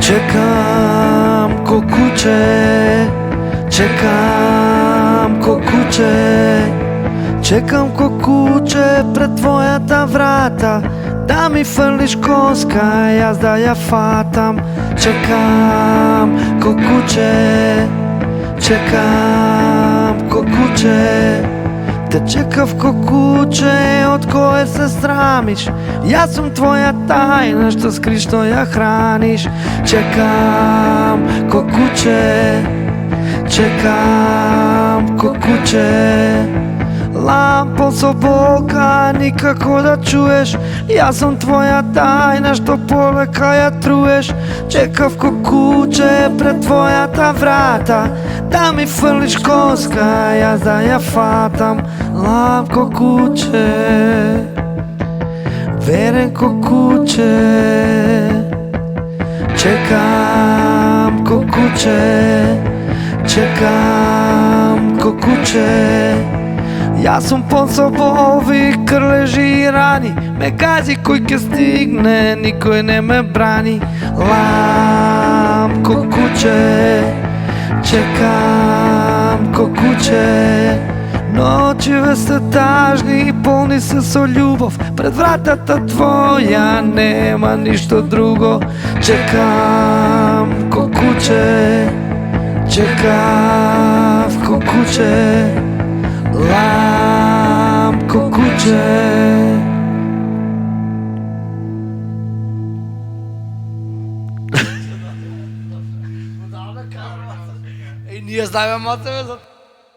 Čekam ko kuće, čekam ko kuće, čekam ko kuće pred твојата врата, да ми фрлиш коска, јас да ја фатам. Čekam ko kuće, čekam ko kuće, те чекав ко куче од кое се срамиш. Јас сум твоја тајна што скриш, што ја храниш. Чекам ко куче, чекам ко куче, лампо со болка никако да чуеш. Јас сум твоја тајна што полека ја труеш. Чекав ко куче пред твојата врата, да ми фрлиш коска, јас да ја фатам. Лам ко куче, верен ко куче, чекам ко куче, чекам ко куче. Јас сум пон собови крлежи и рани, ме гази кој ќе стигне, никој не ме брани. Лам ко куче, чекам ко куче, ночиве се тажни и полни се со љубов. Пред вратата твоја нема ништо друго. Чекам ко куче, чекав ко куче, лам ко куче. Ние знаеме мацеве за